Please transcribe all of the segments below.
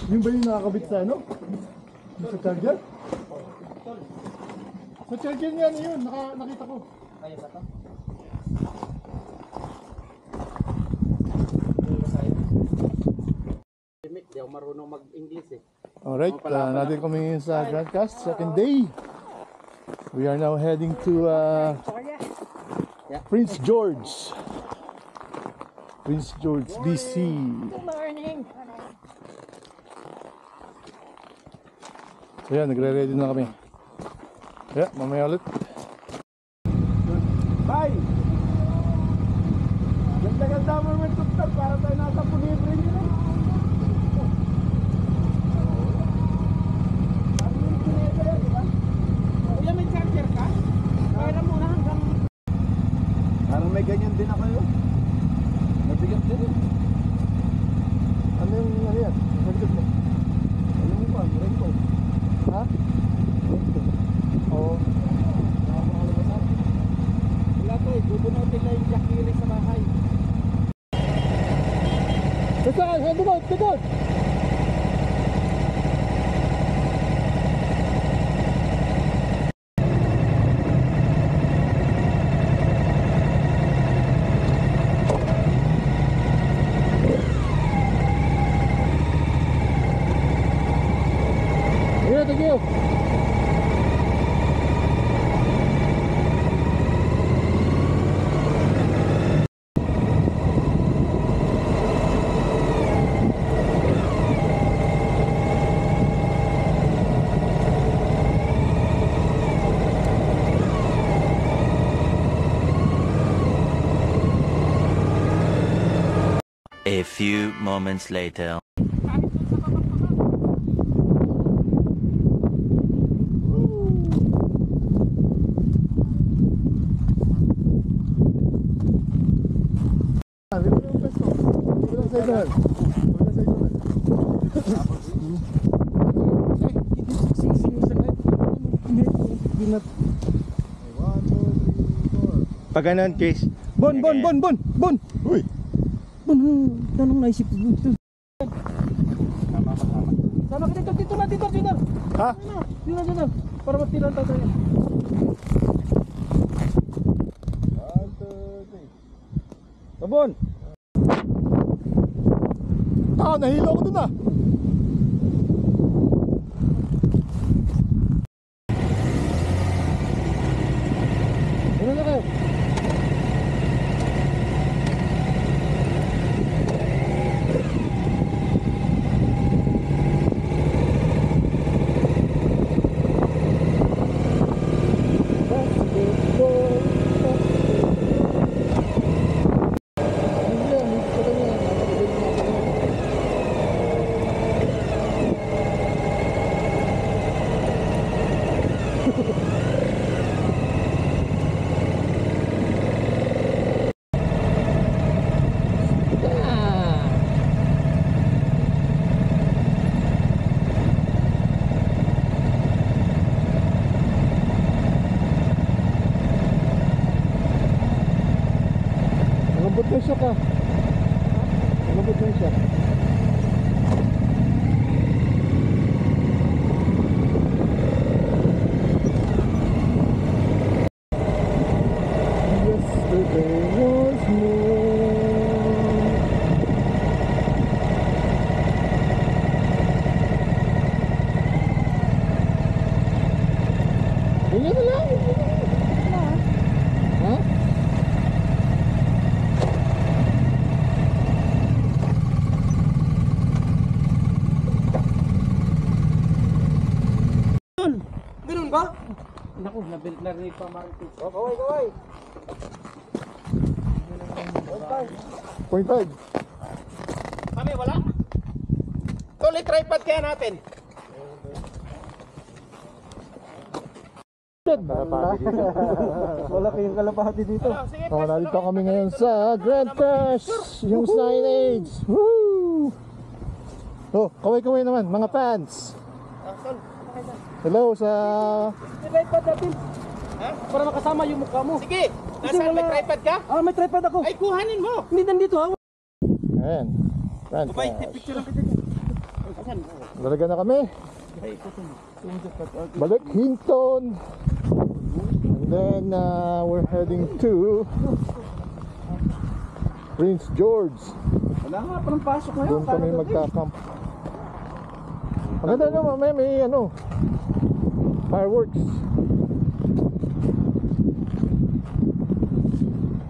Yung ba yung nakakabit sa ano? Sa charger? Sa charger niya ano yun, nakita ko. Kaya ba ito? Hindi ako marunong mag-English eh. Alright, natin kami sa Grand Cast, second day. We are now heading to Prince George. Prince George, DC. Good morning. So yan, nagre-ready na kami. Kaya, mamaya ulit. Bye! Ganda-ganda mo yung tuktok para tayo nasa pulibre nila. Kuya, may charger ka? Kaya muna hanggang... Parang may ganyan din ako yun. Mabigat din yun. Ano yung ano yan? Mabigat mo? Ano mo ba? Rainbow? Ha? Rainbow? Oo. Wala to eh, bubunutin na yung Jakiri sa bahay. Saan? Doon! Doon! Thank you. A few moments later. Pag ganun, case. Bon! Uy! Bon, tanong naisip ko dito. Sama ka dito na. Ha? Dito. Para matilan tayo. Bon! Nahilo ko dun ah! Ano na kayo? Malambot na siya ka. Malambot na siya. Yesterday was more. Ganyan na lang. Ha? Ganun ba? Naku, narinig pa Marites. Kaway! 0.5. Kami, wala? Tuloy tripod kaya natin. Wala kayong kalapati dito. Sige, Nandito kami ngayon sa Grand Cast, yung signage. Woo! Oh, kaway-kaway naman, mga fans. Hello sa... Tripod natin. Ha? Para makasama yung mukha mo. Sige, nasaan may tripod ka? May tripod ako. Ay, kuhanin mo. Hindi nandito ha. Ayan. Babay, Fantastic. picture lang kita dyan. Asan? Dalaga na kami. Ay, ito to. Balik Hinton. And then we're heading to Prince George. Wala nga, parang pasok ngayon. Doon kami magka-camp. Ang ganda naman, may ano, fireworks.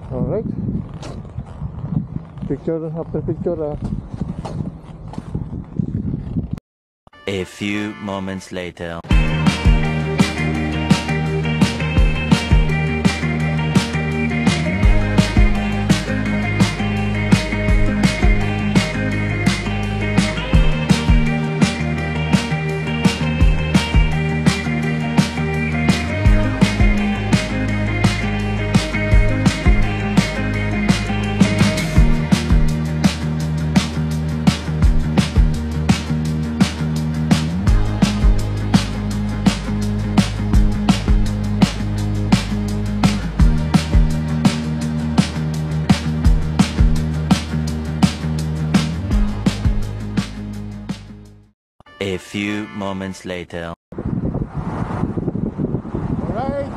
Alright. Picture after picture. A few moments later. A few moments later. Alright.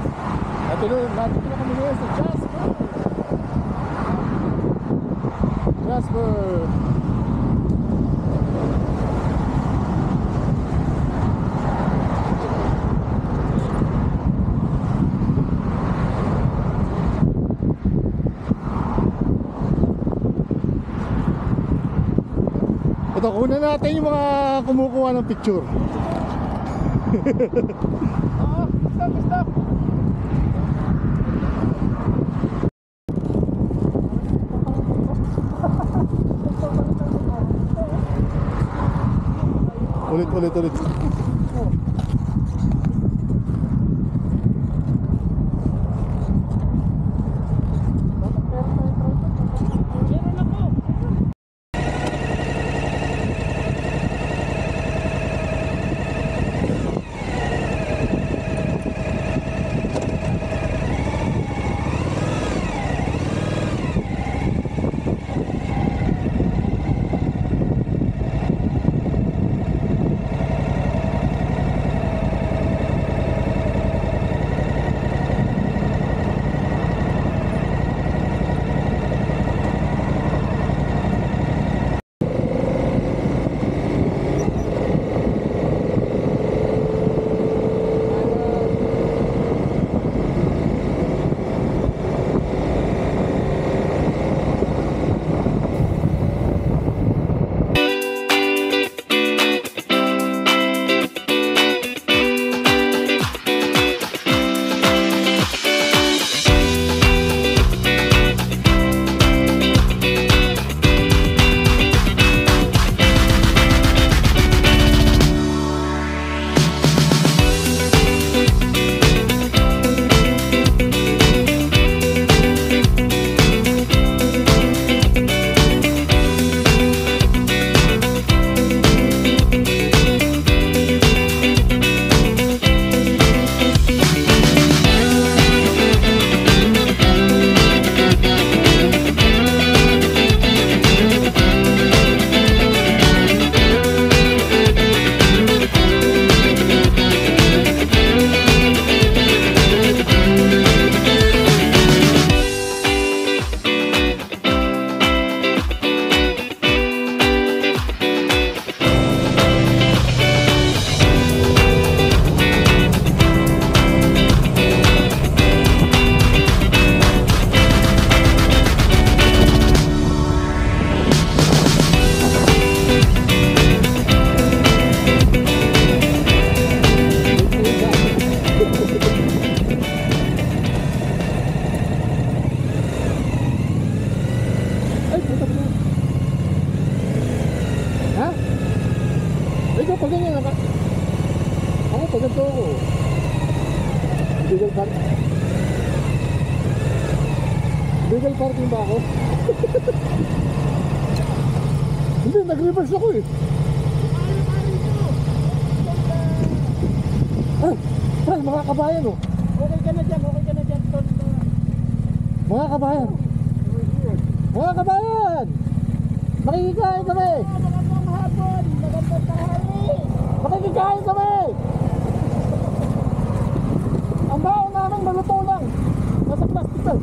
Natin na kami ngayon sa Jasper. Jasper. Ito, kunan natin yung mga kumukuha ng picture. Stop. Ulit. Pag ganyan ako. Ako pag ganito ako. Legal parking ba ako? Hindi, nag-reverse ako eh. Ay, mga kabayan oh. Okay ka na dyan. Mga kabayan. Mga kabayan! Makikikain kami! Magandang hapon! Magandang tanghali! Makikikain kami! Ang baon namin maluto lang. Nasa plastic lang.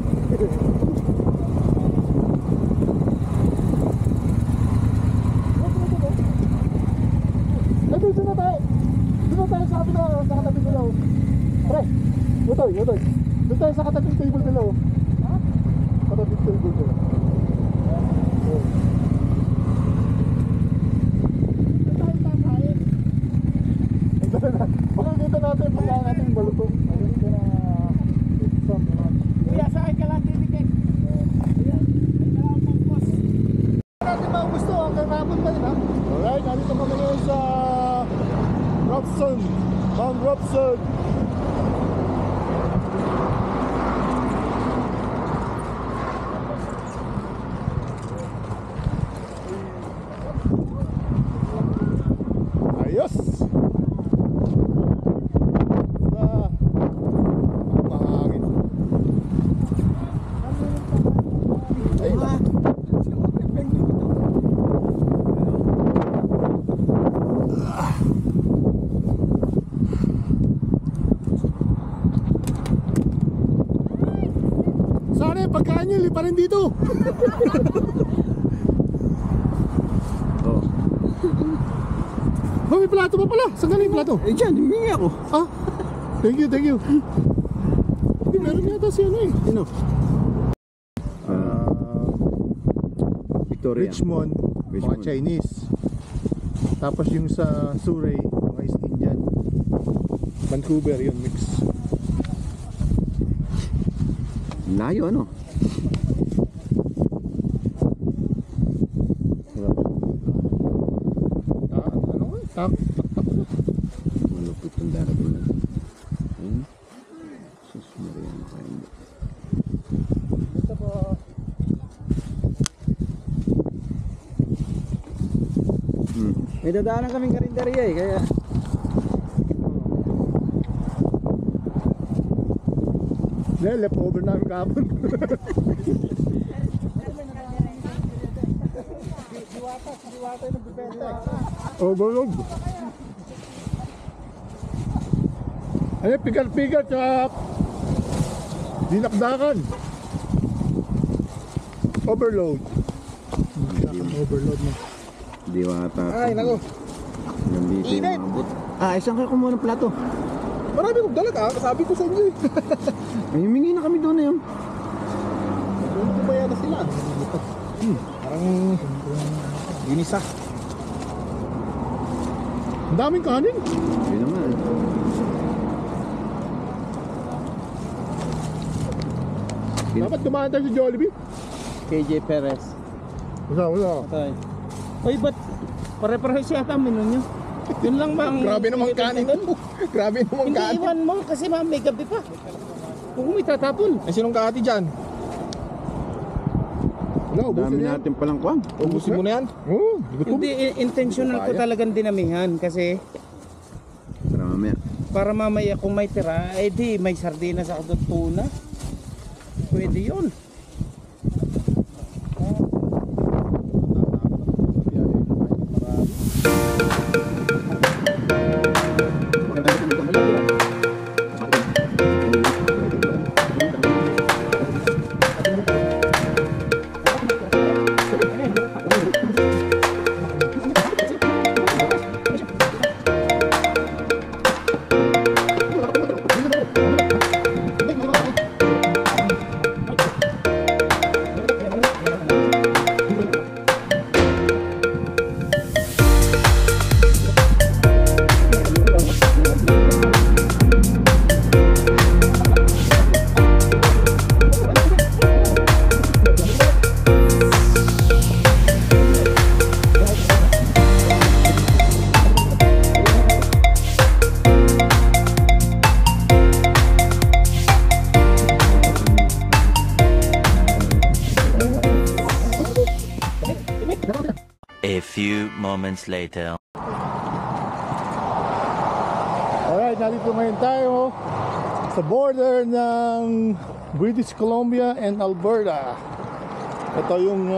Ay, dito na tayo. Dito tayo sa kabila, sa katabi nila. Pre, utoy. Dito tayo sa katabi table nila. Ha? Katabi table nila. Makikita natin pagkain natin yung baluto. Kuya, sa akin ka lang titikin. Natin maubos to hanggang hapon pa rin ha. Alright, nandito kami ngayon sa Robson, Mount Robson. Ayos! Mahangin. Ayun. Sana yung pagkain nyo, lipa rin dito. Oh. Oh, may plato pa pala. Saan galing yung plato? Eh dyan, humingi ako. Ah, thank you. Meron yata si ano eh. Sino? Victoria. Richmond, mga Richmond. Chinese. Tapos yung sa Surrey, mga East Indian. Vancouver yun, mix. Layo ano? Ano nga? Tak. Malupit ang darating na. Ayun. Sus, Maria, makain. Ito po. May dadaanan kaming karinderya eh, kaya... Leftover namin kahapon. Diwata yung nagbibenta eh. Overload. Ano, pigar-pigar tsaka dinakdakan. Overload. Overload mo. Diwata. Ay, nako. Nandito yung Init. mabot. Ah, isang kayo kumuha ng plato. Marami kong dalag sabi ko sa inyo eh. Ay, humingi na kami doon na yun. Kung kumaya na sila. Parang unisa. Ang daming kanin. Yun naman. Dapat dumaan tayo sa Jollibee. KJ Perez. Wala. Tay. Oy, ba't pare-pareho siya yata ang menu nyo? Yun lang bang... Grabe naman kanin mo. Grabe naman Hindi kanin. iwan mo kasi may gabi pa. Kung may tatapon. Ay, sinong kahati dyan? Wala, Dami ubusin yan. natin palang kwang. Ubusin mo na yan? Oo, gutom. Hindi, intentional ko talagang dinamihan kasi Para mamaya. para mamaya kung may tira, eh di may sardinas ako doon, tuna. Pwede yun. A few moments later. Alright, nandito ngayon tayo sa border ng British Columbia and Alberta. Ito yung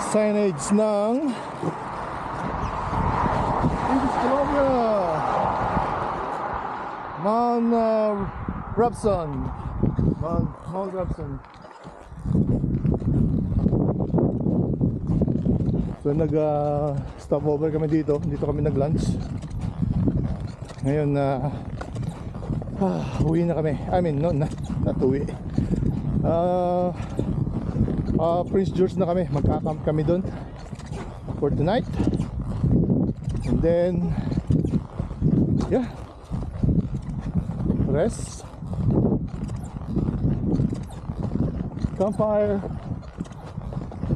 signage ng British Columbia, Mount Robson. Mount Robson. So stop over kami dito. Dito kami nag-lunch. Ngayon uwi na kami. I mean, no, not uwi. Prince George na kami. Magka-camp kami doon for tonight. And then yeah, rest, campfire,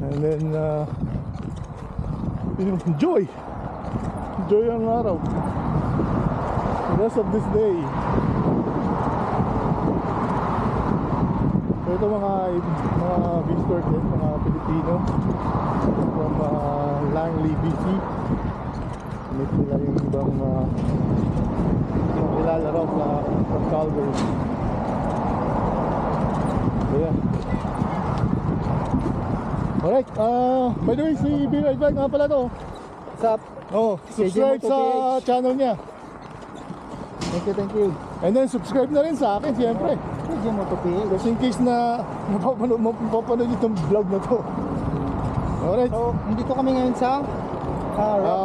and then enjoy ang araw, the rest of this day. So ito mga visitors din, mga Pilipino from Langley, BC. Meet nila yung ibang kilala raw from Calgary. So yeah. Alright, by the way, si B-Ride Bike nga pala to. What's up? Oh, subscribe KJ sa Moto channel niya. Thank you. And then subscribe na rin sa akin, siyempre. KJ Moto PH. Just in case na mapapanood itong vlog na to. Alright, So, nandito kami ngayon sa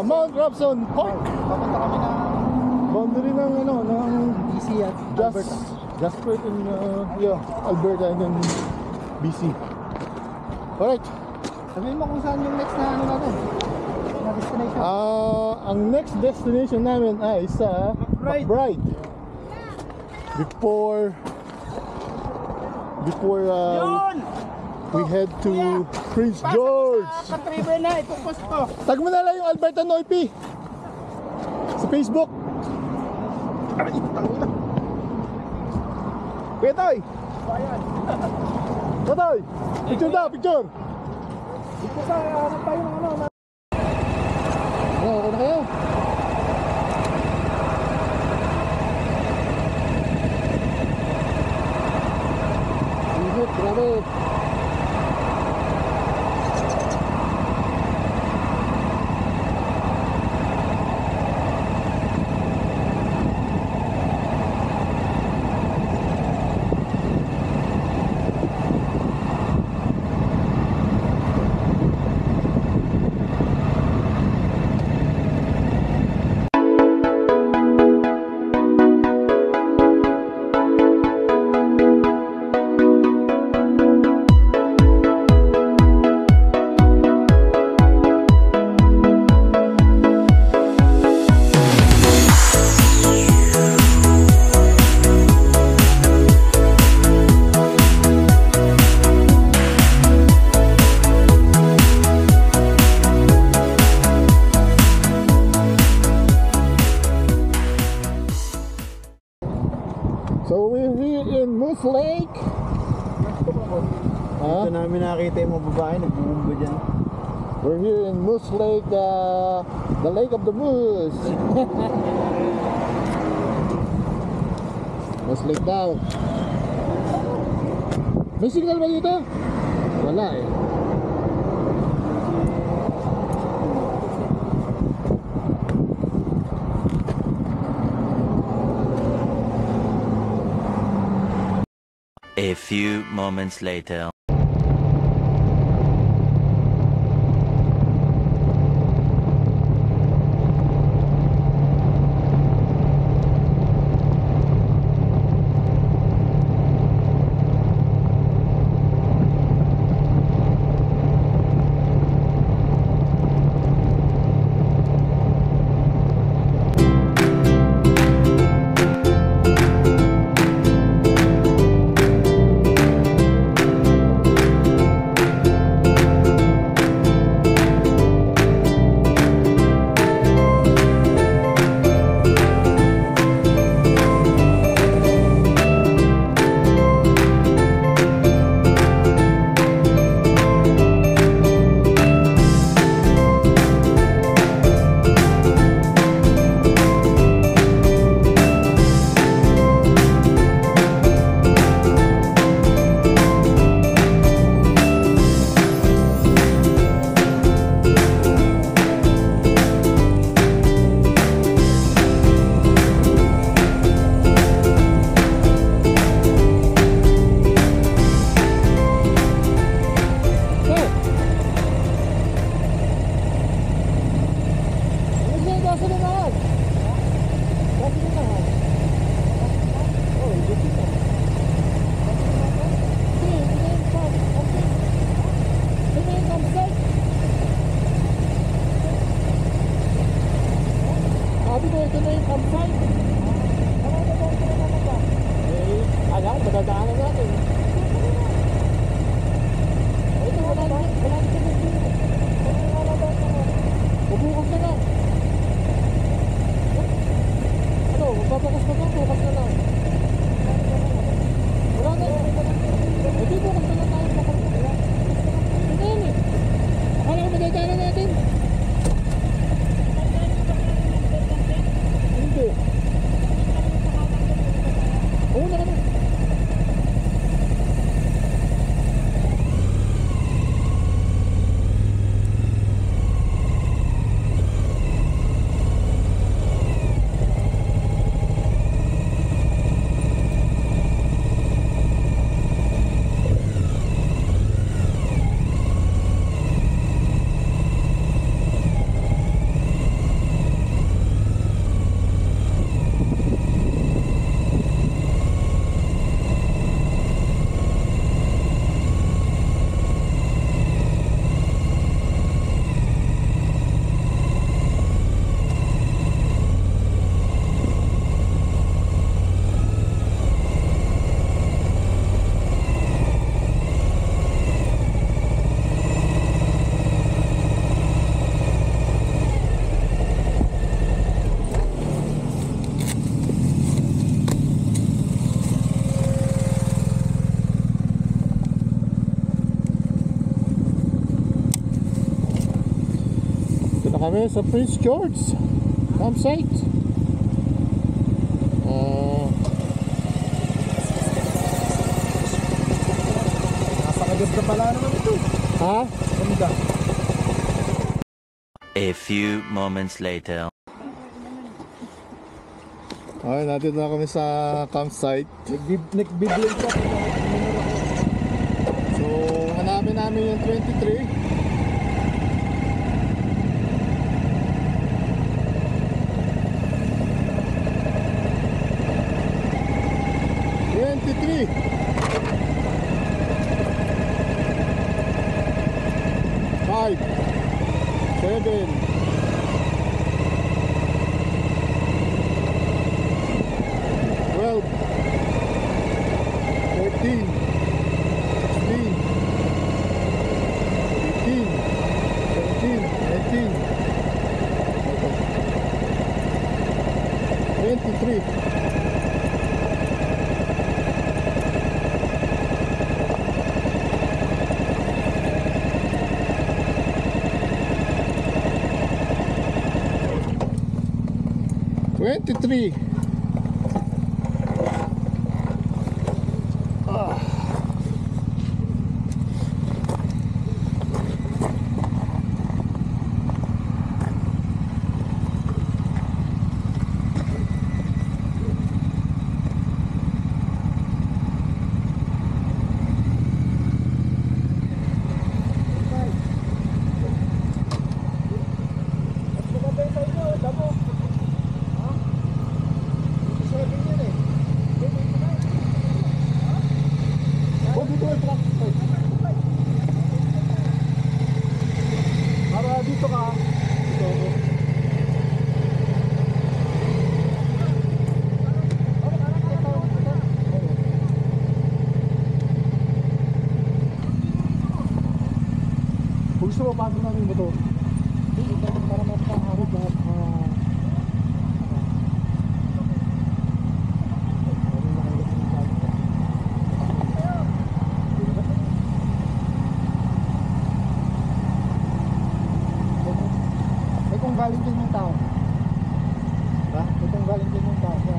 Mount Robson Park. Papunta kami ng Boundary ng BC at Alberta. Jasper in Alberta and then BC. Alright. Sabihin mo kung saan yung next na natin, na destination. Ang next destination namin ay sa McBride. Before we head to Prince George. Katribe na, ipupos ko. Tag mo na lang yung Alberta Noipi sa Facebook. Kuya Toy! Kuya Toy! Picture daw, picture! Ito sa, ano pa yung ano, Okay na kayo? Grabe! So we're here in Moose Lake. Ito namin nakita yung mga babae, nagbubumba dyan. We're here in Moose Lake, the Lake of the Moose. Moose Lake daw. May signal ba dito? Wala eh. A few moments later. ito na yung campsite. Alam ko, madadaanan natin. Ito, wala na dito. Bubukas na lang. Ano, magpapakas na lang, bukas na lang. Wala na. Hindi, bukas na lang tayo. Ito yan eh. Akala ko madadaanan natin. Hindi. Oo na naman. Kami sa Prince George campsite. Nasa kaganda pala naman ito. Ha? Ganda. A few moments later. Okay, natin na kami sa campsite. Nag-bibling ka. So, hanapin namin yung 23. Five, 7, 12, 14, 16, 15, 17, 18, 23. Para dito ka. Dito. Kung gusto mo, pasok namin yung motor. Para mapakaharap lahat. Galing din yung tao. Ha? Itong galing din yung tao sa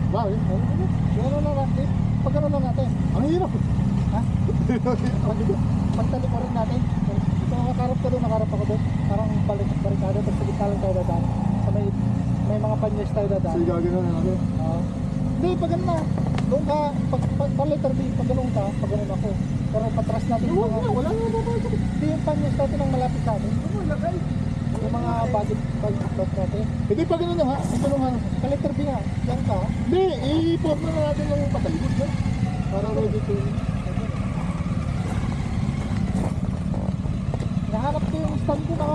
wow, ano lang natin? Pag ano lang natin? Ang hirap. Ha? Pagtali ko rin natin. Ito nakakarap ka doon, nakakarap ako doon. Parang barikado, tapos sa gitna lang tayo dadaan. Sa may mga panyes tayo dadaan. So, gagawin na natin? Hindi, pag ano na. Doon ka, pag letter B, pag ganun ka, pag ganun ako. Pero patras natin yung mga... Wala na babasok. Hindi yung panyes natin ang malapit sa atin. Yung mga budget natin. Hindi pa ganun nga, ito nung ano. Sa letter B nga, yan ka. Hindi, i-pop na natin yung patalikod na. Para ready to... Nahanap ko yung stand ko na...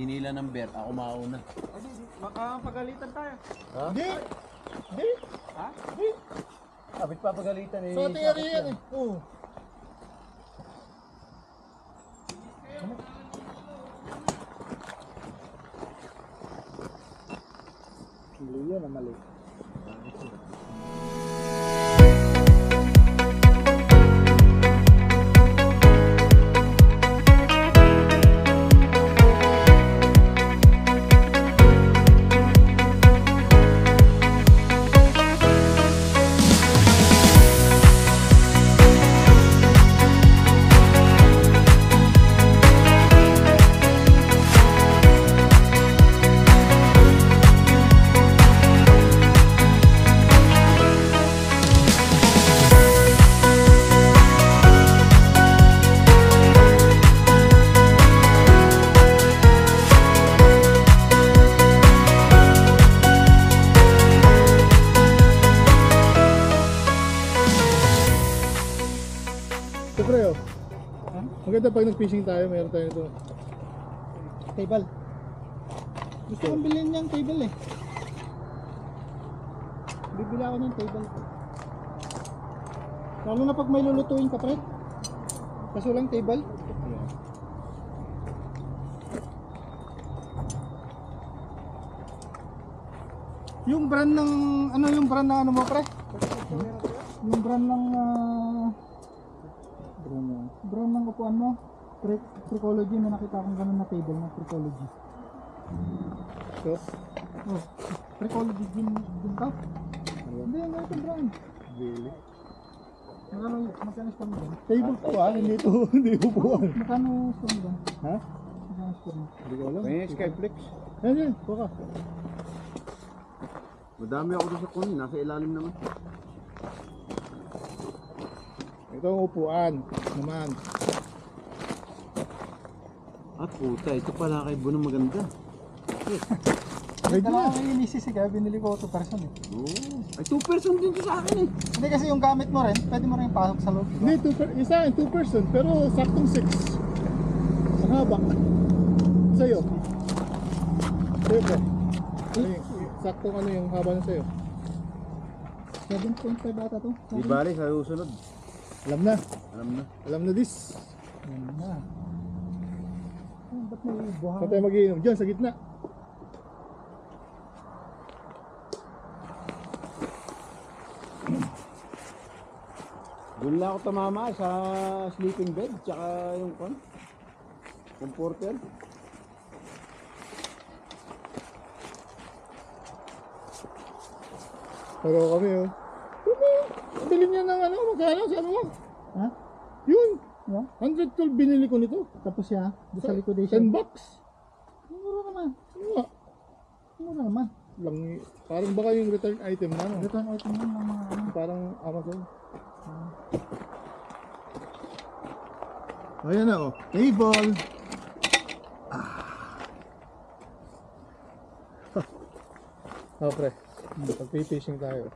hinila ng bear, ako mauna. Makapagalitan tayo. Ha? Hindi! Hindi! Ha? Hindi! Kapit papagalitan eh. Sa ating area yan eh. Oo. Mali yan, mali. Ito pre oh. Maganda pag nag-fishing tayo, mayroon tayo ito. Table. Gusto kong bilhin niyang table eh. Bibili ako ng table. Lalo na pag may lulutuin ka pre. Kaso lang table. Yung brand ng yung brand ng ano mo pre? Yung brand ng brand ng upuan mo? Tricology, may nakita akong ganun na table na Tricology. So? Oh, Tricology din ka? Hindi, ang ganito brand. Really? Magkano store mo dyan? Table po hindi ito, hindi upuan. Magkano store mo dyan? Ha? Magkano store mo? Hindi ko alam. May Skyflex. Yan, buka. Madami ako doon sa kunin, nasa ilalim naman. Ito ang upuan naman. At puta, ito pala kay Bono maganda. Pwede na. Kaya inisis kaya binili ko 2 person eh. Oo. Ay, 2 person din to sa akin eh. Hindi kasi yung gamit mo rin, pwede mo rin pasok sa loob. Hindi, isa 2 person, pero saktong 6. Ang haba. Sa'yo. Sa'yo po. Saktong ano yung haba na sa'yo. 7.5 bata to. Di bali, sa susunod. Alam na. Alam na this. Alam na. Ba't may buhang? Saan tayo mag-iinom? Diyan, sa gitna. Doon lang ako tumama sa sleeping bed, tsaka yung comforter. Pero kami oh. Bilhin niya ng ano, magkano sa ano mo? Ha? Yun. Yeah? 112 binili ko nito. Tapos siya, sa liquidation. 10 bucks. Mura naman. Mura naman. Lang, parang baka yung return item na. No? Return item na ng mga ano. Parang Amazon. Ayan na oh. Table. Oh pre. Pag-fishing tayo.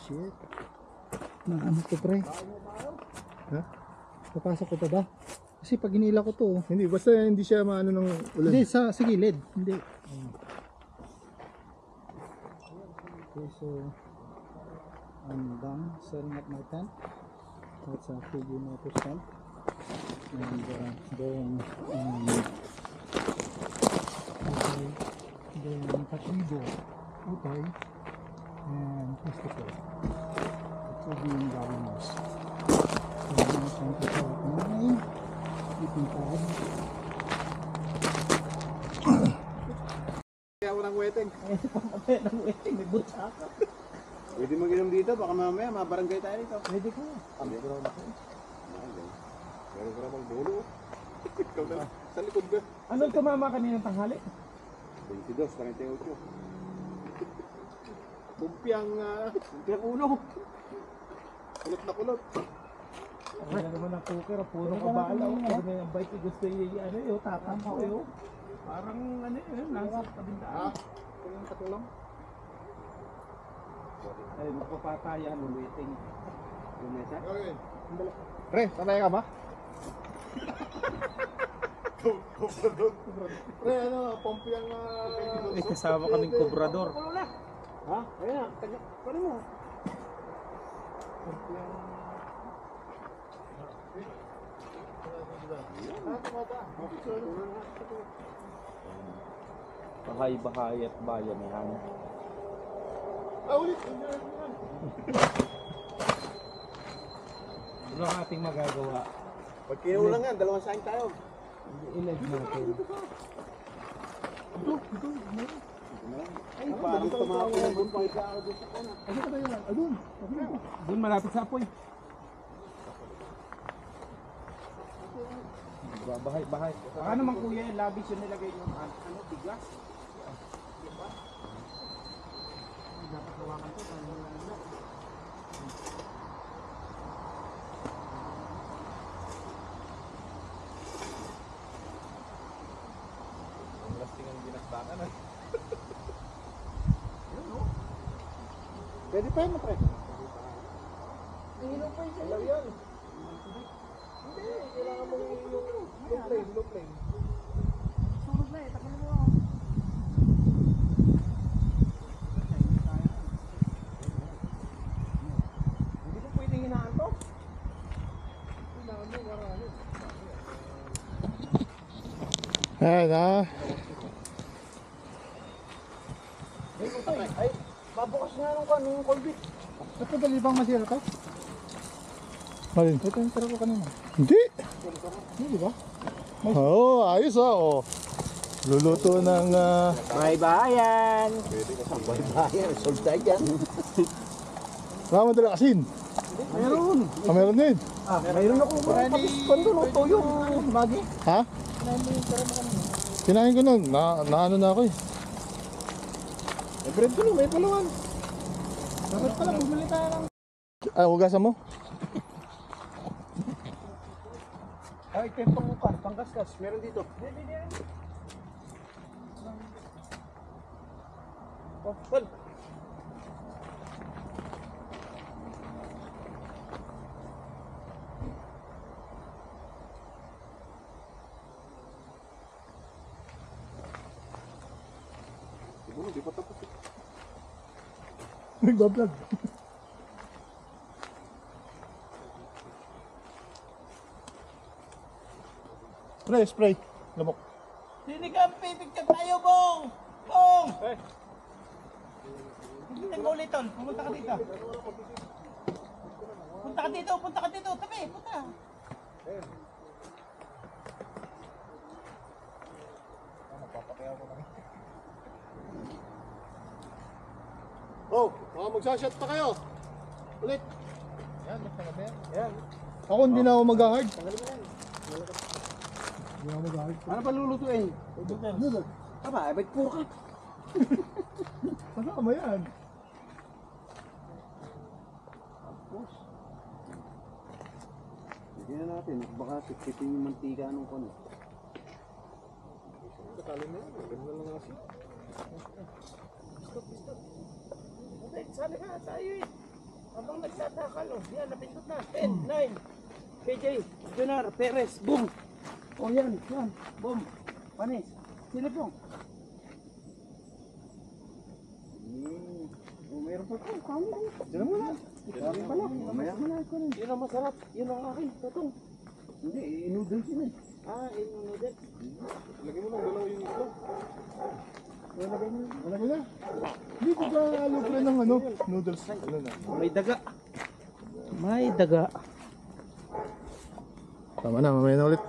Shit. Ano to pre? Ha? Papasok ko pa ba? Kasi pag hinila ko to. Hindi, basta hindi siya maano ng ulan. Hindi, sa gilid. Hindi. Okay, so I'm done setting up my tent. That's a Fuji Motor tent. And then Katribo, Utay, and Christopher. Ito yung gawin mo. So, yung center sa kumain, sleeping pad. Kaya ako ng weteng. May butsa ka. Pwede mag-inom dito, baka mamaya mabarangay tayo dito. Pwede ka. Meron ka namang bolo. Ikaw na, sa likod ba? Anong tumama kaninang tanghali? 22, 48. Kumpiang ulo. Kulot na kulot. Ano naman ang cooker, puro kabalaw. Pag may ang bike gusto yung tatama ko yun. Parang ano yun, nasa kabindaan. Yung katulang. Ay, magpapatayan, waiting. Yung mesa? Pre, sanay ka ba? Kobrador. Pre, ano, pompi ang... May kasama kaming kobrador. Ha? Ayun na, paano mo? Pompi ang... Bahay-bahay at bayanihan. Ulit! Ano ang ating magagawa? Pag kinulang yan, dalawang sign tayo. I-live natin. Ay, parang tumapo ng buntay ka doon sa kanan. Ano ka tayo yan? Adun! Doon malapit sa apoy. Bahay-bahay. Baka naman kuya, labis yun nilagay yung ano, bigas. Diba? Dapat hawakan to. Lasting ang ginasbakan. Pwede pa yun, pre. Hilo pa yun sa'yo. Yan. Hindi, kailangan mo yung low flame. Sunog na eh, tagal mo ako. Hindi ko pwedeng hinaan to. Hinaan mo, marami. Ayan na. Ay, babukas nga nung kano yung colbit. Ba't madali bang masira to? Alin? Ito yung tira ko kanina. Hindi. Hindi ba? Oo, ayos oh. Luluto ng Bahay-bahayan! Bayan, solve tayo dyan. wala mo dala asin. Meron. Ah, meron din. Mayroon ako tapos kondo no to yung magi. Ha? Kinain ko nun. Naano na ako eh. May bread ko no, may palawan. Dapat pala bumili tayo ng... Ay, hugasan mo. Ay, ito yung pangukan, pangkaskas. Meron dito. Oh, well. Siguro, di pa tapos. Nagbablog. Spray, spray. Lamok. Sinigampi, picture tayo, Bong! Bong! Hindi mo ulit, Tol. Pumunta ka dito. Punta ka dito, punta ka dito. Tabi, punta. Oh, mga magsashot pa kayo. Ulit. Ako hindi na ako mag-hard. Ano pa lulutuin? Tama, ay ba't puro ka? Kasama yan. Hindi na natin, baka sipsipin yung mantika nung kono. Sakali na yun, ganda lang kasi. Sali ka tayo eh. Habang nagtatakal, oh. Yan, napindot na. 10, 9. KJ, Junar, Perez, boom. Oh, yan, yan. Boom. Panis. Sino pong? Meron pa ko, kami ko. Diyan mo na. Kami pala. Mamaya mo na ako rin. Yun ang masarap. Yun ang akin. Totong. Hindi, i-noodles yun eh. Ah, inunodek. Lagyan mo lang dalawa yung ito. Wala ko na. Hindi ko ba lubre ng ano? Noodles. Ano na? May daga. May daga. Tama na, mamaya na ulit.